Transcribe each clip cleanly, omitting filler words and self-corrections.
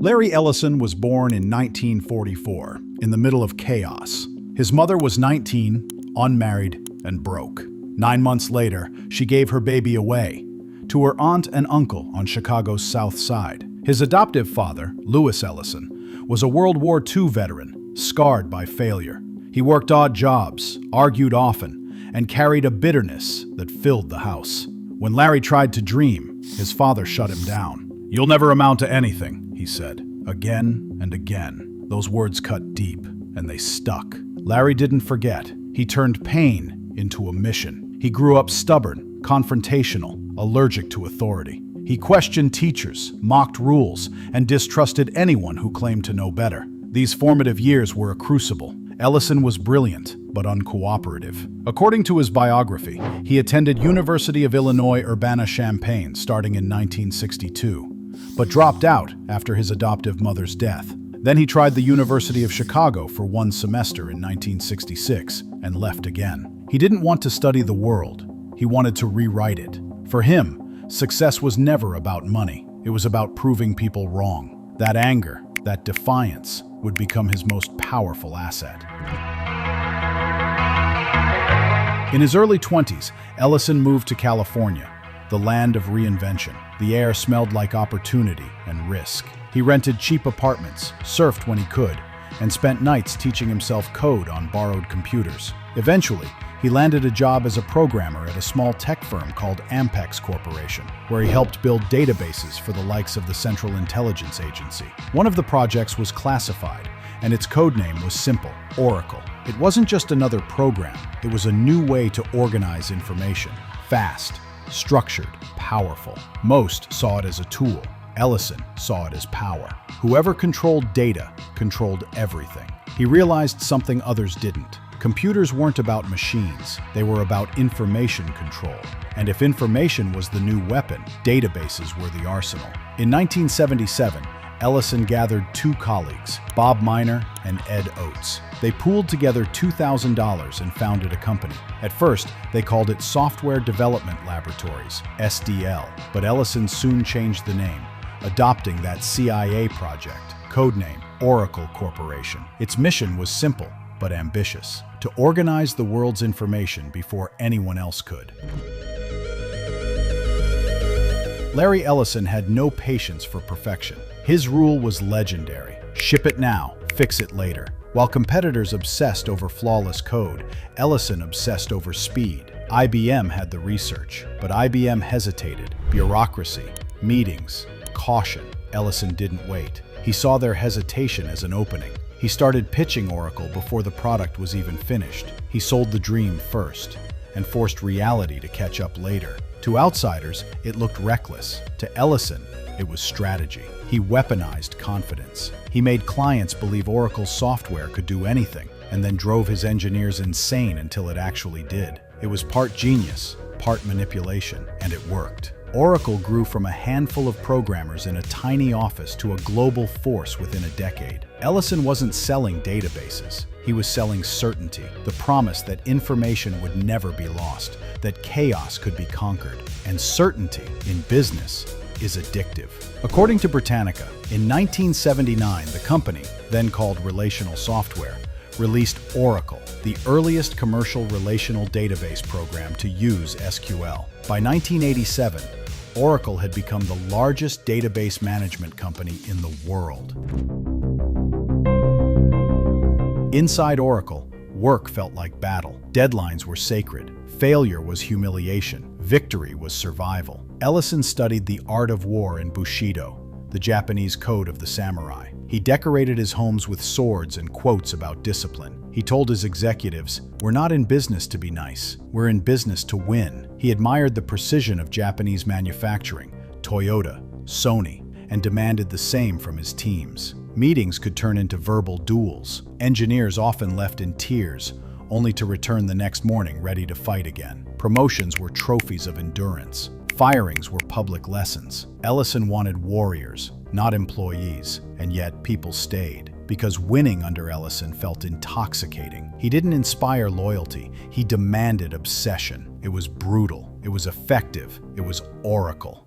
Larry Ellison was born in 1944, in the middle of chaos. His mother was 19, unmarried, and broke. 9 months later, she gave her baby away to her aunt and uncle on Chicago's South Side. His adoptive father, Lewis Ellison, was a World War II veteran, scarred by failure. He worked odd jobs, argued often, and carried a bitterness that filled the house. When Larry tried to dream, his father shut him down. "You'll never amount to anything," he said. Again and again. Those words cut deep, and they stuck. Larry didn't forget. He turned pain into a mission. He grew up stubborn, confrontational, allergic to authority. He questioned teachers, mocked rules, and distrusted anyone who claimed to know better. These formative years were a crucible. Ellison was brilliant, but uncooperative. According to his biography, he attended University of Illinois Urbana-Champaign starting in 1962, but dropped out after his adoptive mother's death. Then he tried the University of Chicago for 1 semester in 1966 and left again. He didn't want to study the world. He wanted to rewrite it. For him, success was never about money. It was about proving people wrong. That anger, that defiance, would become his most powerful asset. In his early 20s, Ellison moved to California, the land of reinvention. The air smelled like opportunity and risk. He rented cheap apartments, surfed when he could, and spent nights teaching himself code on borrowed computers. Eventually, he landed a job as a programmer at a small tech firm called Ampex Corporation, where he helped build databases for the likes of the Central Intelligence Agency. One of the projects was classified, and its codename was simple: Oracle. It wasn't just another program, it was a new way to organize information. Fast, structured, powerful. Most saw it as a tool. Ellison saw it as power. Whoever controlled data controlled everything. He realized something others didn't. Computers weren't about machines, they were about information control. And if information was the new weapon, databases were the arsenal. In 1977, Ellison gathered 2 colleagues, Bob Miner and Ed Oates. They pooled together $2,000 and founded a company. At first, they called it Software Development Laboratories, SDL, but Ellison soon changed the name, adopting that CIA project, codename Oracle Corporation. Its mission was simple but ambitious: to organize the world's information before anyone else could. Larry Ellison had no patience for perfection. His rule was legendary: ship it now, fix it later. While competitors obsessed over flawless code, Ellison obsessed over speed. IBM had the research, but IBM hesitated. Bureaucracy, meetings, caution. Ellison didn't wait. He saw their hesitation as an opening. He started pitching Oracle before the product was even finished. He sold the dream first and forced reality to catch up later. To outsiders, it looked reckless. To Ellison, it was strategy. He weaponized confidence. He made clients believe Oracle's software could do anything, and then drove his engineers insane until it actually did. It was part genius, part manipulation, and it worked. Oracle grew from a handful of programmers in a tiny office to a global force within a decade. Ellison wasn't selling databases. He was selling certainty, the promise that information would never be lost, that chaos could be conquered. And certainty in business is addictive. According to Britannica, in 1979, the company, then called Relational Software, released Oracle, the earliest commercial relational database program to use SQL. By 1987, Oracle had become the largest database management company in the world. Inside Oracle, work felt like battle. Deadlines were sacred. Failure was humiliation. Victory was survival. Ellison studied the art of war in Bushido, the Japanese code of the samurai. He decorated his homes with swords and quotes about discipline. He told his executives, "We're not in business to be nice. We're in business to win." He admired the precision of Japanese manufacturing, Toyota, Sony, and demanded the same from his teams. Meetings could turn into verbal duels. Engineers often left in tears, only to return the next morning ready to fight again. Promotions were trophies of endurance. Firings were public lessons. Ellison wanted warriors, not employees, and yet people stayed. Because winning under Ellison felt intoxicating. He didn't inspire loyalty, he demanded obsession. It was brutal. It was effective. It was Oracle.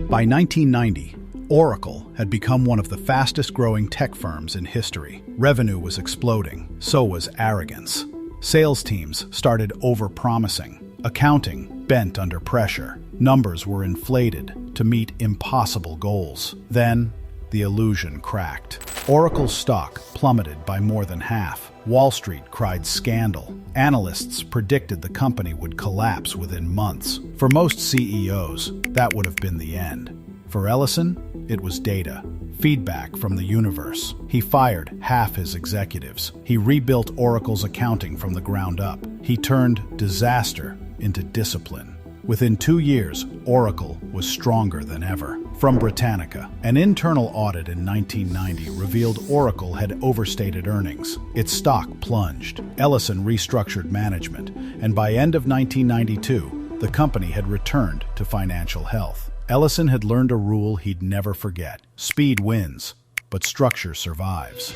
By 1990, Oracle had become one of the fastest-growing tech firms in history. Revenue was exploding. So was arrogance. Sales teams started over-promising. Accounting bent under pressure. Numbers were inflated to meet impossible goals. Then, the illusion cracked. Oracle's stock plummeted by more than half. Wall Street cried scandal. Analysts predicted the company would collapse within months. For most CEOs, that would have been the end. For Ellison, it was data. Feedback from the universe. He fired half his executives. He rebuilt Oracle's accounting from the ground up. He turned disaster into discipline. Within 2 years, Oracle was stronger than ever. From Britannica, an internal audit in 1990 revealed Oracle had overstated earnings. Its stock plunged. Ellison restructured management, and by end of 1992, the company had returned to financial health. Ellison had learned a rule he'd never forget. Speed wins, but structure survives.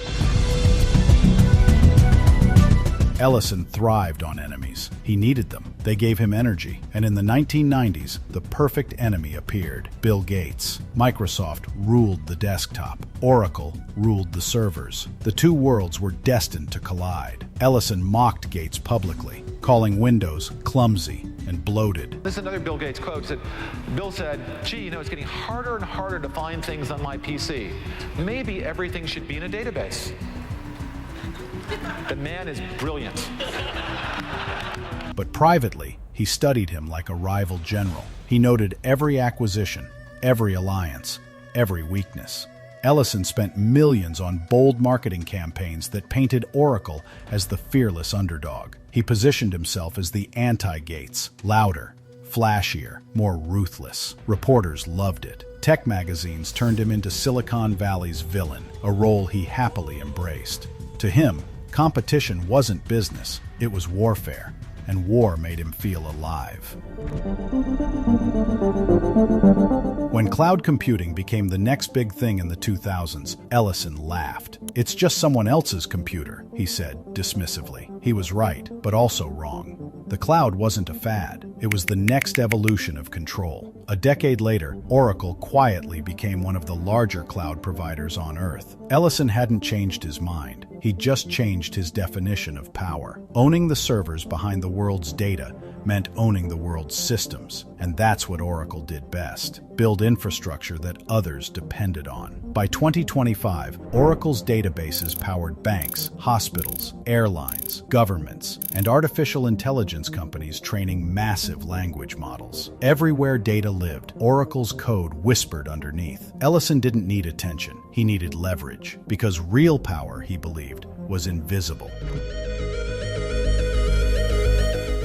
Ellison thrived on enemies. He needed them. They gave him energy. And in the 1990s, the perfect enemy appeared. Bill Gates. Microsoft ruled the desktop. Oracle ruled the servers. The two worlds were destined to collide. Ellison mocked Gates publicly, calling Windows clumsy and bloated. This is another Bill Gates quote that Bill said, gee, it's getting harder and harder to find things on my PC. Maybe everything should be in a database. The man is brilliant. But privately, he studied him like a rival general. He noted every acquisition, every alliance, every weakness. Ellison spent millions on bold marketing campaigns that painted Oracle as the fearless underdog. He positioned himself as the anti-Gates, louder, flashier, more ruthless. Reporters loved it. Tech magazines turned him into Silicon Valley's villain, a role he happily embraced. To him, competition wasn't business, it was warfare, and war made him feel alive. When cloud computing became the next big thing in the 2000s, Ellison laughed. "It's just someone else's computer," he said dismissively. He was right, but also wrong. The cloud wasn't a fad. It was the next evolution of control. A decade later, Oracle quietly became one of the larger cloud providers on Earth. Ellison hadn't changed his mind. He just changed his definition of power. Owning the servers behind the world's data meant owning the world's systems, and that's what Oracle did best: build infrastructure that others depended on. By 2025, Oracle's databases powered banks, hospitals, airlines, governments, and artificial intelligence companies training massive language models. Everywhere data lived, Oracle's code whispered underneath. Ellison didn't need attention, he needed leverage, because real power, he believed, was invisible.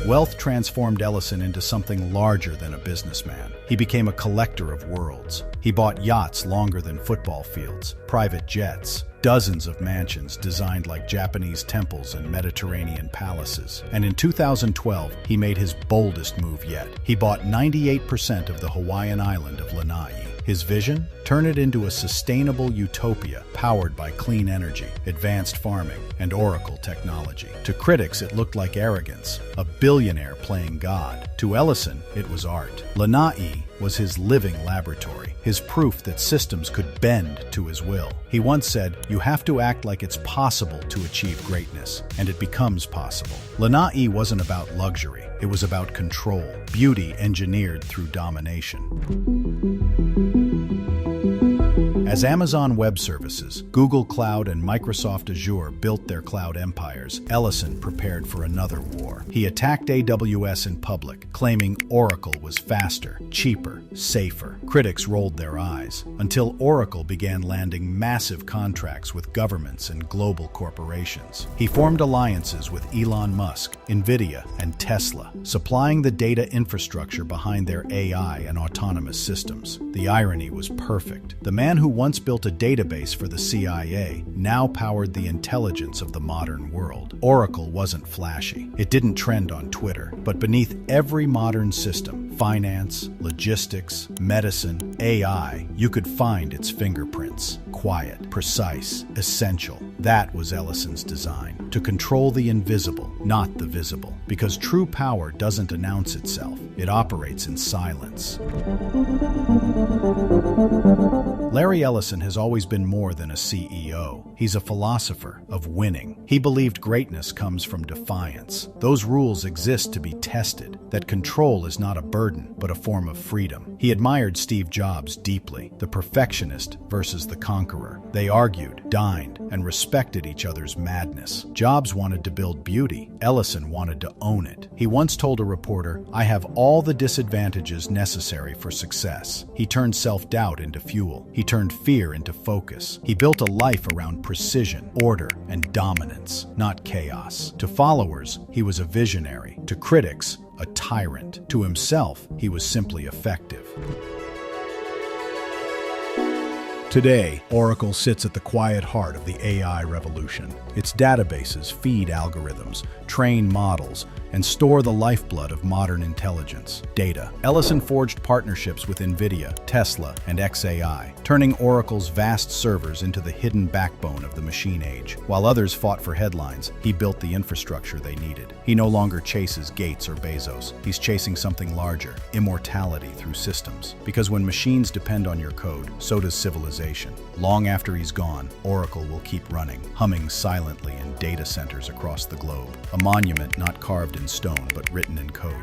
Wealth transformed Ellison into something larger than a businessman. He became a collector of worlds. He bought yachts longer than football fields, private jets, dozens of mansions designed like Japanese temples and Mediterranean palaces. And in 2012, he made his boldest move yet. He bought 98% of the Hawaiian island of Lanai. His vision? Turn it into a sustainable utopia powered by clean energy, advanced farming, and Oracle technology. To critics, it looked like arrogance, a billionaire playing God. To Ellison, it was art. Lanai was his living laboratory, his proof that systems could bend to his will. He once said, "You have to act like it's possible to achieve greatness, and it becomes possible." Lanai wasn't about luxury, it was about control, beauty engineered through domination. As Amazon Web Services, Google Cloud, and Microsoft Azure built their cloud empires, Ellison prepared for another war. He attacked AWS in public, claiming Oracle was faster, cheaper, safer. Critics rolled their eyes, until Oracle began landing massive contracts with governments and global corporations. He formed alliances with Elon Musk, NVIDIA, and Tesla, supplying the data infrastructure behind their AI and autonomous systems. The irony was perfect. The man who once built a database for the CIA now powered the intelligence of the modern world. Oracle wasn't flashy. It didn't trend on Twitter. But beneath every modern system, Finance, logistics, medicine, AI, you could find its fingerprints. Quiet, precise, essential. That was Ellison's design. To control the invisible, not the visible. Because true power doesn't announce itself. It operates in silence. Larry Ellison has always been more than a CEO. He's a philosopher of winning. He believed greatness comes from defiance. Those rules exist to be tested, that control is not a burden, but a form of freedom. He admired Steve Jobs deeply, the perfectionist versus the conqueror. They argued, dined, and respected each other's madness. Jobs wanted to build beauty. Ellison wanted to own it. He once told a reporter, "I have all the disadvantages necessary for success." He turned self-doubt into fuel. He turned fear into focus. He built a life around precision, order, and dominance, not chaos. To followers, he was a visionary. To critics, a tyrant. To himself, he was simply effective. Today, Oracle sits at the quiet heart of the AI revolution. Its databases feed algorithms, train models, and store the lifeblood of modern intelligence, data. Ellison forged partnerships with NVIDIA, Tesla, and xAI, turning Oracle's vast servers into the hidden backbone of the machine age. While others fought for headlines, he built the infrastructure they needed. He no longer chases Gates or Bezos. He's chasing something larger, immortality through systems. Because when machines depend on your code, so does civilization. Long after he's gone, Oracle will keep running, humming silently in data centers across the globe. A monument not carved in stone, but written in code.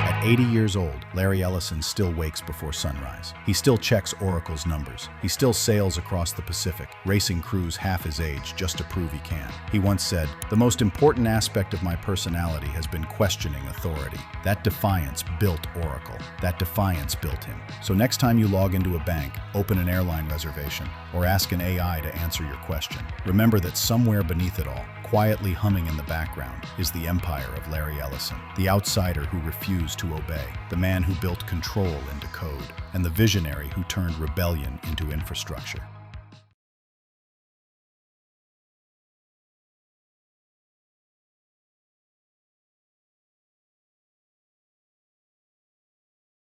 At 80 years old, Larry Ellison still wakes before sunrise. He still checks Oracle's numbers. He still sails across the Pacific, racing crews half his age just to prove he can. He once said, "The most important aspect of my personality has been questioning authority." That defiance built Oracle. That defiance built him. So next time you log into a bank, open an airline reservation, or ask an AI to answer your question, remember that somewhere beneath it all, quietly humming in the background, is the empire of Larry Ellison, the outsider who refused to obey, the man who built control into code, and the visionary who turned rebellion into infrastructure.